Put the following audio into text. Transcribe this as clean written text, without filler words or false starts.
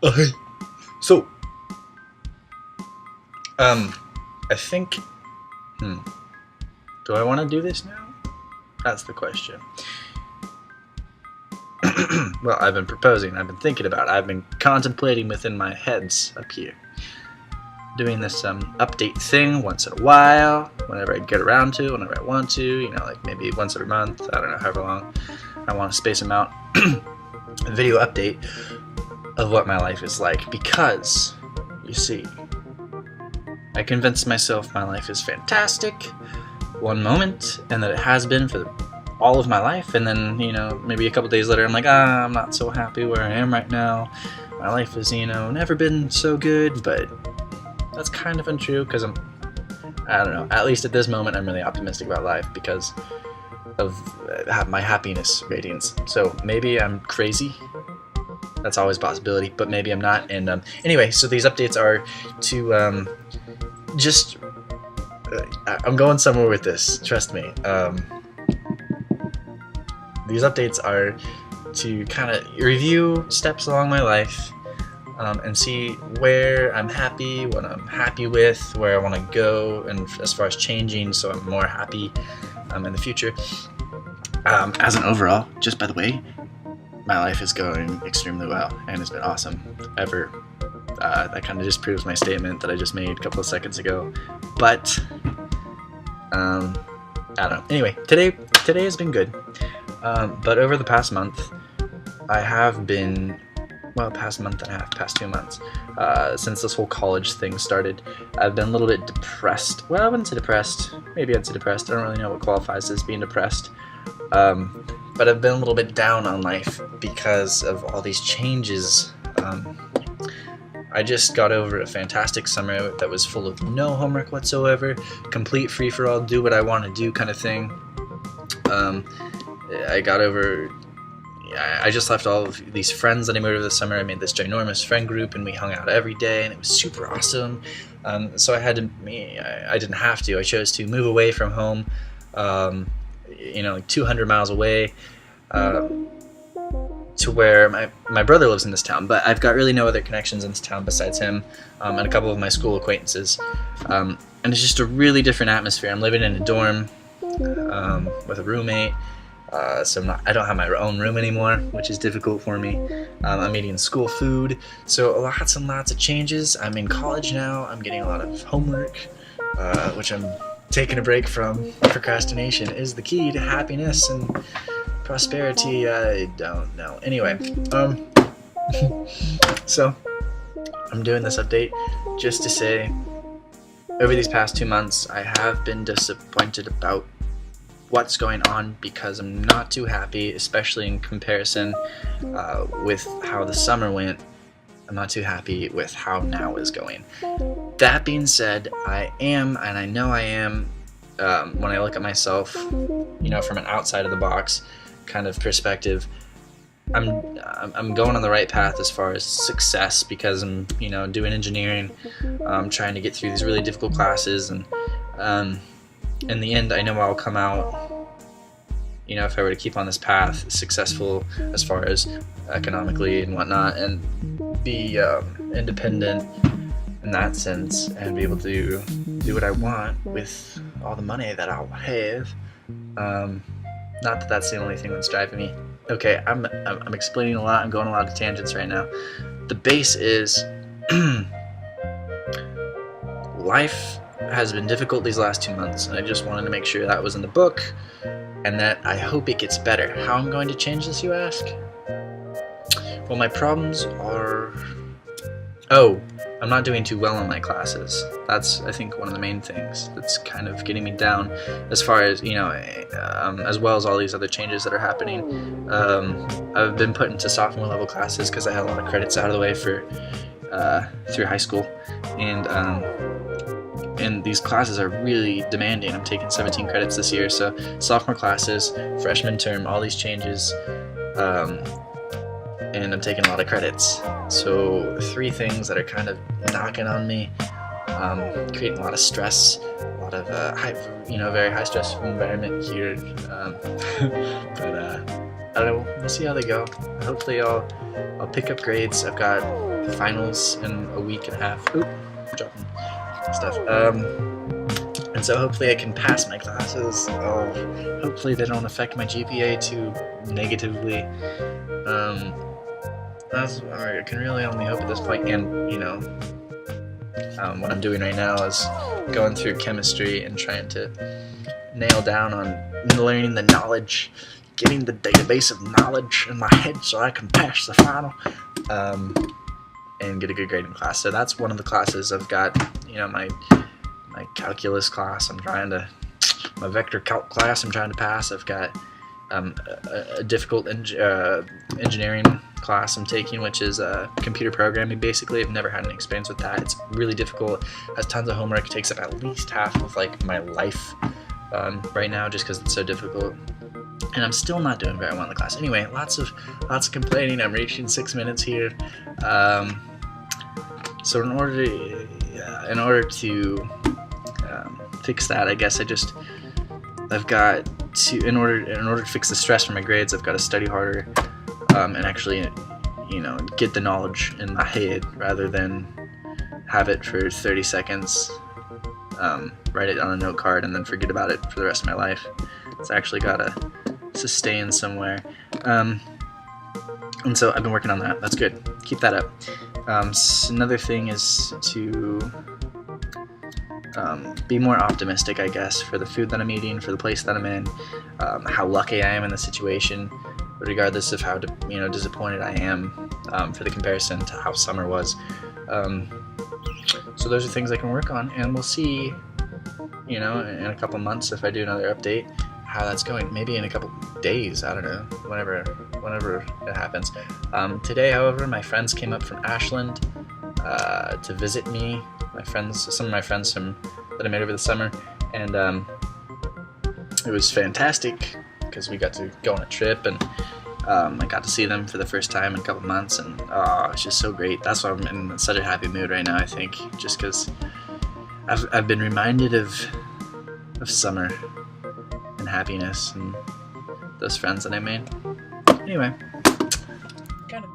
Hey. So, I think, do I want to do this now? That's the question. Well, I've been proposing, I've been thinking about it, I've been contemplating within my heads up here. Doing this update thing once in a while, whenever I get around to, whenever I want to, like maybe once every month, I don't know, however long I want to space them out. A video update of what my life is like, because, you see, I convinced myself my life is fantastic one moment, and that it has been for all of my life, and then, maybe a couple days later I'm like, I'm not so happy where I am right now. My life has, never been so good, but that's kind of untrue, because I don't know, at least at this moment I'm really optimistic about life because of my happiness ratings. So maybe I'm crazy. That's always a possibility, but maybe I'm not. And anyway, so these updates are to just I'm going somewhere with this, trust me. These updates are to kind of review steps along my life, and see where I'm happy, what I'm happy with, where I want to go, and as far as changing so I'm more happy in the future. As an overall, just by the way, my life is going extremely well, and it's been awesome. That kind of just proves my statement that I just made a couple of seconds ago. But I don't know. Anyway, today has been good. But over the past month, I have been, past month and a half, past 2 months, since this whole college thing started, I've been a little bit depressed. Well, I wouldn't say depressed. Maybe I'd say depressed. I don't really know what qualifies as being depressed. But I've been a little bit down on life because of all these changes. I just got over a fantastic summer that was full of no homework whatsoever, complete free-for-all, do what I want to do kind of thing. I just left all of these friends that I made over the summer. I made this ginormous friend group, and we hung out every day, and it was super awesome. So I didn't have to. I chose to move away from home, like 200 miles away, to where my brother lives in this town, but I've got really no other connections in this town besides him, and a couple of my school acquaintances. And it's just a really different atmosphere. I'm living in a dorm with a roommate. So I don't have my own room anymore, which is difficult for me. I'm eating school food, so lots and lots of changes. I'm in college now. I'm getting a lot of homework, which I'm taking a break from. Procrastination is the key to happiness and prosperity. I don't know. Anyway, so I'm doing this update just to say, over these past 2 months, I have been disappointed about what's going on because I'm not too happy, especially in comparison with how the summer went. I'm not too happy with how now is going. That being said, I am, and I know I am, when I look at myself, from an outside of the box kind of perspective, I'm going on the right path as far as success, because I'm, doing engineering, trying to get through these really difficult classes, and in the end, I know I'll come out, if I were to keep on this path, successful as far as economically and whatnot, and be independent in that sense, and be able to do what I want with all the money that I'll have. Not that that's the only thing that's driving me. Okay, I'm explaining a lot. I'm going a lot of tangents right now. The base is life has been difficult these last 2 months, and I just wanted to make sure that was in the book, and that I hope it gets better. How I'm going to change this, you ask? Well, my problems are... I'm not doing too well in my classes. That's, I think, one of the main things that's kind of getting me down, as far as, as well as all these other changes that are happening. I've been put into sophomore level classes because I had a lot of credits out of the way for through high school, and these classes are really demanding. I'm taking 17 credits this year, so sophomore classes, freshman term, all these changes, and I'm taking a lot of credits. So 3 things that are kind of knocking on me, creating a lot of stress, a lot of very high stress environment here. But don't know. We'll see how they go. Hopefully, I'll pick up grades. I've got finals in a week and a half. Oop, dropping stuff. And so hopefully I can pass my classes. Hopefully they don't affect my GPA too negatively. I can really only hope at this point. And you know, what I'm doing right now is going through chemistry and trying to nail down on learning the knowledge, getting the database of knowledge in my head so I can pass the final, and get a good grade in class. So that's one of the classes I've got. You know, my calculus class, my vector calc class I'm trying to pass. I've got a difficult engineering class I'm taking, which is computer programming. Basically, I've never had any experience with that. It's really difficult, has tons of homework, takes up at least half of like my life right now just because it's so difficult. And I'm still not doing very well in the class. Anyway, lots of complaining. I'm reaching 6 minutes here. So in order to fix that, I guess I've got to, in order to fix the stress from my grades, I've got to study harder, and actually, you know, get the knowledge in my head rather than have it for 30 seconds, write it on a note card, and then forget about it for the rest of my life. It's actually got to sustain somewhere. And so I've been working on that. That's good. Keep that up. Another thing is to be more optimistic, I guess, for the food that I'm eating, for the place that I'm in, how lucky I am in the situation, regardless of how disappointed I am for the comparison to how summer was. So those are things I can work on, and we'll see, you know, in a couple months if I do another update, how that's going. Maybe in a couple days, I don't know, whenever it happens. Today, however, my friends came up from Ashland to visit me. Some of my friends that I met over the summer, and it was fantastic because we got to go on a trip, and I got to see them for the first time in a couple months, and it's just so great. That's why I'm in such a happy mood right now, I think, just because I've been reminded of summer and happiness and those friends that I made. Anyway, kind of.